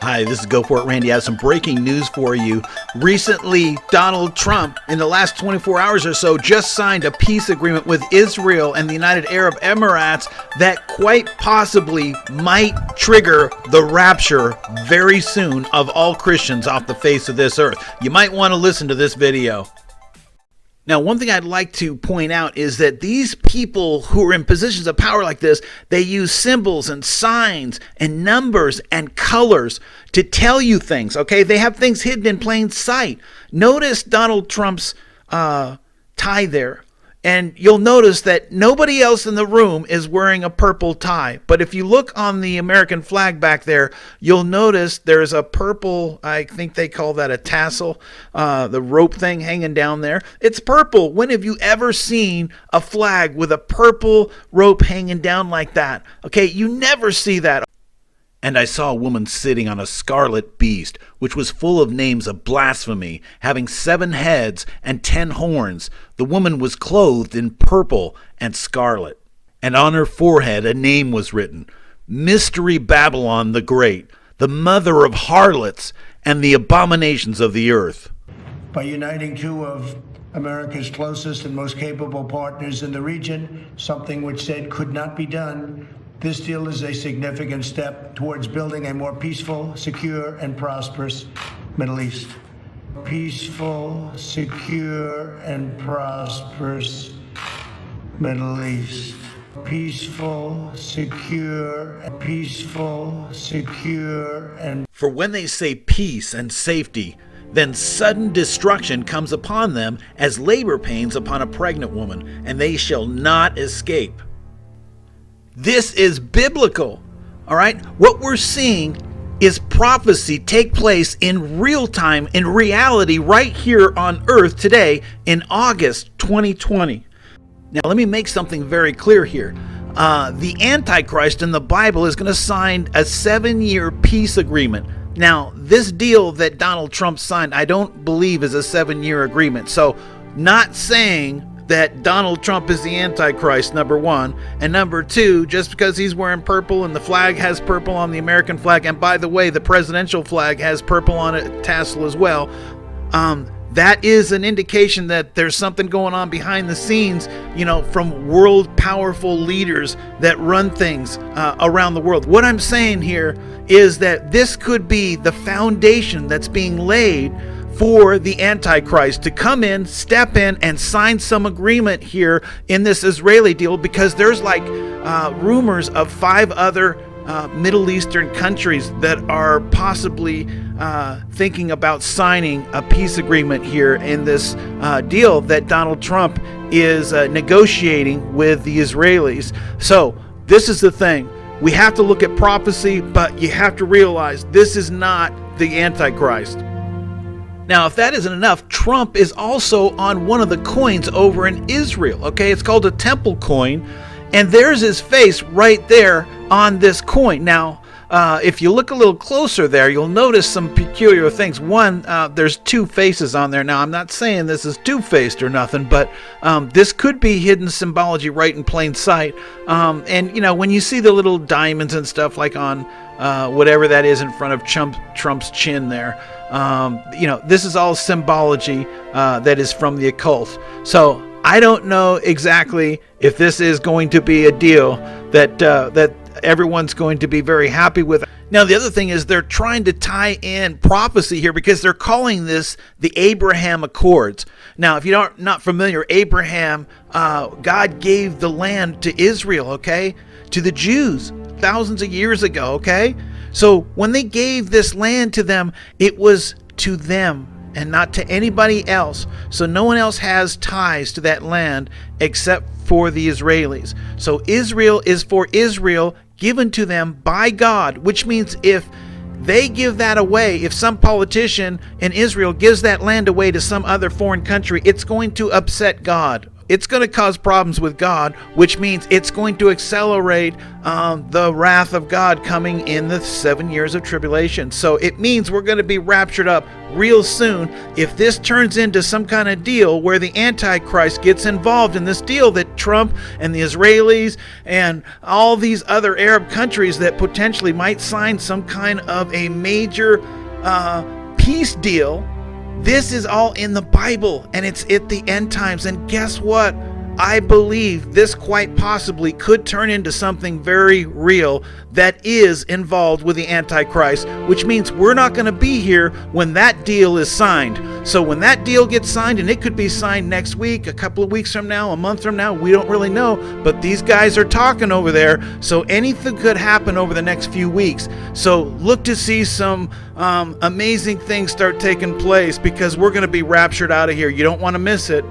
Hi, this is goforitRANDY. I have some breaking news for you. Recently, Donald Trump, in the last 24 hours or so, just signed a peace agreement with Israel and the United Arab Emirates that quite possibly might trigger the rapture very soon of all Christians off the face of this earth. You might want to listen to this video. Now, one thing I'd like to point out is that these people who are in positions of power like this, they use symbols and signs and numbers and colors to tell you things, okay? They have things hidden in plain sight. Notice Donald Trump's tie there. And you'll notice that nobody else in the room is wearing a purple tie. But if you look on the American flag back there, you'll notice there's a purple, I think they call that a tassel, the rope thing hanging down there. It's purple. When have you ever seen a flag with a purple rope hanging down like that? Okay, you never see that. And I saw a woman sitting on a scarlet beast, which was full of names of blasphemy, having 7 heads and 10 horns. The woman was clothed in purple and scarlet. And on her forehead a name was written, Mystery Babylon the Great, the mother of harlots and the abominations of the earth. By uniting 2 of America's closest and most capable partners in the region, something which said could not be done, this deal is a significant step towards building a more peaceful, secure, and prosperous Middle East. Peaceful, secure, and prosperous Middle East. Peaceful, secure, and... For when they say peace and safety, then sudden destruction comes upon them as labor pains upon a pregnant woman, and they shall not escape. This is biblical, all right? What we're seeing is prophecy take place in real time, in reality, right here on earth today in August 2020. Now, let me make something very clear here. The Antichrist in the Bible is going to sign a 7-year peace agreement. Now, this deal that Donald Trump signed, I don't believe is a 7-year agreement. So, not saying that Donald Trump is the Antichrist, number 1, and number 2, just because he's wearing purple and the flag has purple on the American flag, and by the way, the presidential flag has purple on it, tassel as well, that is an indication that there's something going on behind the scenes, you know, from world powerful leaders that run things around the world. What I'm saying here is that this could be the foundation that's being laid for the Antichrist to come in, step in, and sign some agreement here in this Israeli deal, because there's like rumors of 5 other Middle Eastern countries that are possibly thinking about signing a peace agreement here in this deal that Donald Trump is negotiating with the Israelis. So this is the thing. We have to look at prophecy, but you have to realize this is not the Antichrist. Now, if that isn't enough, Trump is also on one of the coins over in Israel, okay? It's called a temple coin, and there's his face right there on this coin. Now, if you look a little closer there, you'll notice some peculiar things. One, there's 2 faces on there. Now, I'm not saying this is two-faced or nothing, but this could be hidden symbology right in plain sight. And, you know, when you see the little diamonds and stuff like on whatever that is in front of Trump's chin there, you know, this is all symbology that is from the occult. So I don't know exactly if this is going to be a deal that everyone's going to be very happy with. Now, the other thing is they're trying to tie in prophecy here because they're calling this the Abraham Accords. Now, if you're not familiar, Abraham, God gave the land to Israel, okay, to the Jews thousands of years ago, okay? So when they gave this land to them, it was to them and not to anybody else. So no one else has ties to that land except for the Israelis. So Israel is for Israel, given to them by God, which means if they give that away, if some politician in Israel gives that land away to some other foreign country, it's going to upset God. it's going to cause problems with God, which means it's going to accelerate the wrath of God coming in the 7 years of tribulation. So it means we're going to be raptured up real soon if this turns into some kind of deal where the Antichrist gets involved in this deal that Trump and the Israelis and all these other Arab countries that potentially might sign some kind of a major peace deal. This is all in the Bible, and it's at the end times. And guess what? I believe this quite possibly could turn into something very real that is involved with the Antichrist, which means we're not going to be here when that deal is signed. So when that deal gets signed, and it could be signed next week, a couple of weeks from now, a month from now, we don't really know, but these guys are talking over there, so anything could happen over the next few weeks. So look to see some amazing things start taking place, because we're going to be raptured out of here. You don't want to miss it.